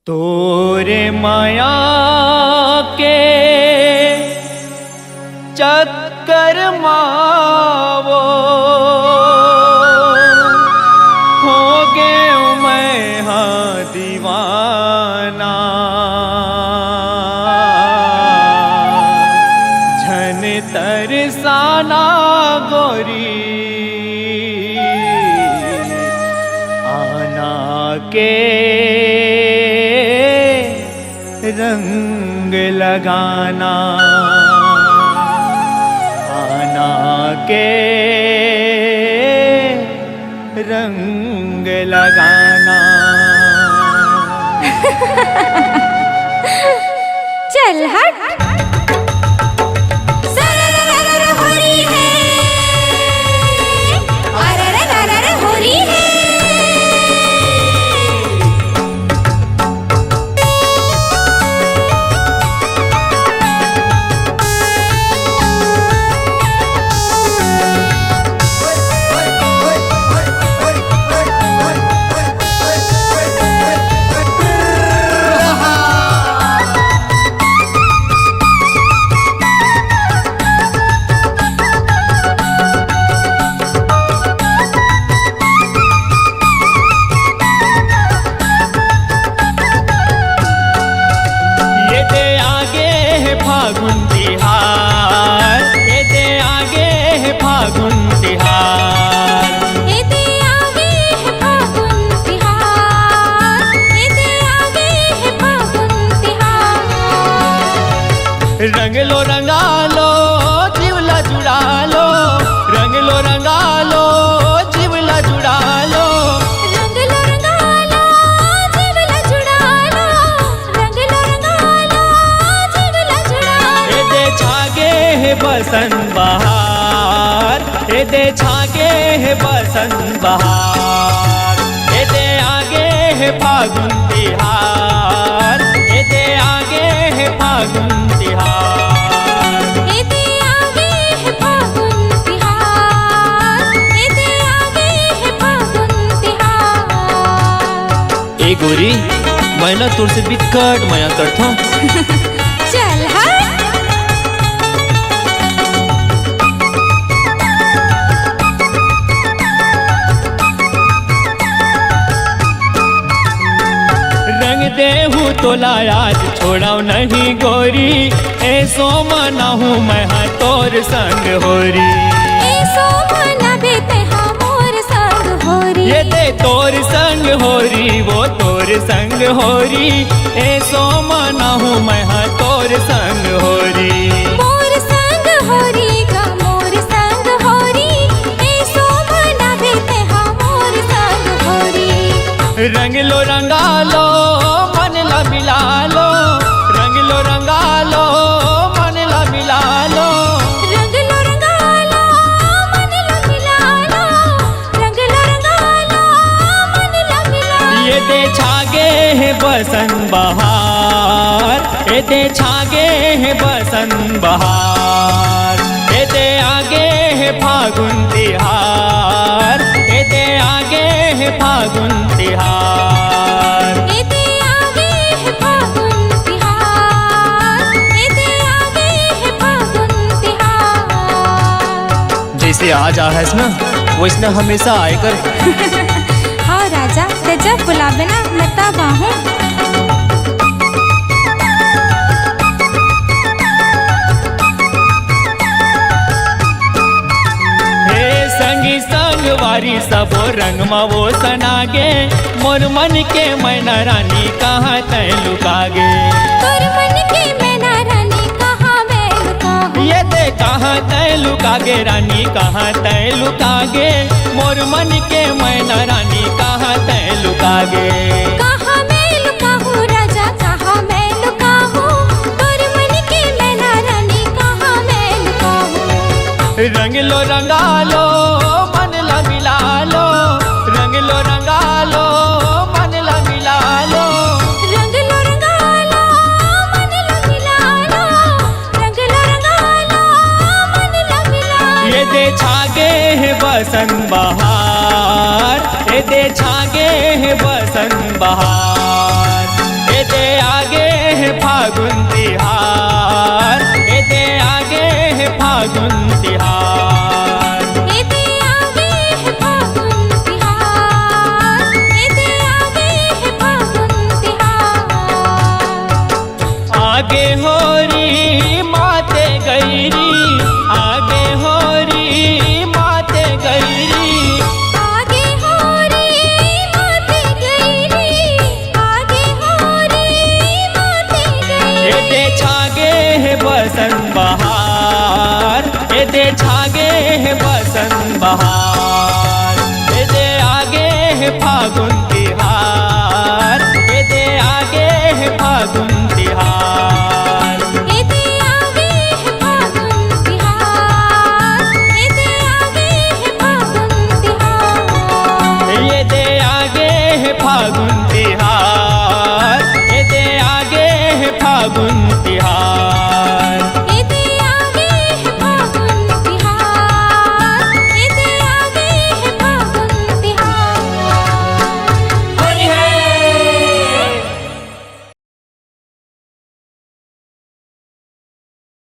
तोरे माया के चक्कर मावो हो गए मैं हाँ दीवाना झन तरसाना गोरी आना के रंग लगाना आना के रंग लगाना। चल हट। रंग लो रंगा लो जीवला जुड़ा लो रंग लो रंगा लो जीवला जुड़ा लो रंग लो रंगा लो जीवला जुड़ा लो रंग लो रंगा लो जीवला जुड़ा लो। ए दे छागे है बसंत बहार ए दे छागे है बसंत बहार ए दे आगे है फागुन तिहार ए दे आगे है फागुन गोरी मैं ना तुर से बिकट माया करता हूँ। चल हट। रंग देहू तो लायाज छोड़ाओ नहीं गोरी ऐसो मना हूँ मैं हाँ तोर संग होरी ऐसो मना बेते हाँ मोर संग होरी ये दे तोर संग होरी वो तोर संग होरी ऐसो मना हूँ मैं हाँ तोर संग होरी मोर संग होरी गा मोर संग होरी ऐसो मना बेते हाँ मोर संग होरी। रंग लो रंगा लो मन ला मिला लो रंग लो रंगा लो मन ला मिला लो रंग लो रंगा लो मन ला मिला लो रंग लो रंगा लो मन ला मिला लो। ये दे छागे है बसंत बहार ये दे छागे है बसंत बहार ये दे आगे है फागुन तिहार ये दे आगे है फागुन तिहार ये दे आगे है फागुन तिहार ये दे आगे है फागुन तिहार। जैसे आज आ है ना वैसे हमेशा आएकर। हाँ राजा ते जब बुलावे ना मैं तब आहूँ। संगी संग वारी सबो रंग मा वो सनागे मोर मन के मैना रानी कहाँ तय लुकागे तोर मन के मैना रानी कहाँ मैं लुकाऊँ ये दे कहाँ तय लुकागे रानी कहाँ तय लुकागे मोर मन के मैना रानी कहाँ तय लुकागे कहाँ मैं लुकाऊँ राजा कहाँ मैं लुकाऊँ तोर मन के मैना रानी कहाँ मैं लुकाऊँ। रंग लो रंगा लो मन ला मिला लो रंग लो रंगा लो मन ला मिला लो रंग लो रंगा लो मन ला मिला लो रंग लो रंगा लो मन ला मिला लो। ये दे छागे है बसंत बहार ये दे छागे है बसंत बहार ये फागुन तिहार, एदे आगे है फागुन तिहार। एदे आगे है फागुन तिहार, एदे आगे है फागुन तिहार। आगे होरी माते गैरी, आगे होरी माते गैरी, आगे होरी माते गैरी, आगे होरी माते गैरी। एदे छागे है बसंत बहार, एदे छागे है बसंत बहार, एदे आगे है फागुन तिहार, एदे आगे है फागुन तिहार। एदे आगे है फागुन तिहार, एदे आगे है फागुन तिहार। एदे आगे है फागुन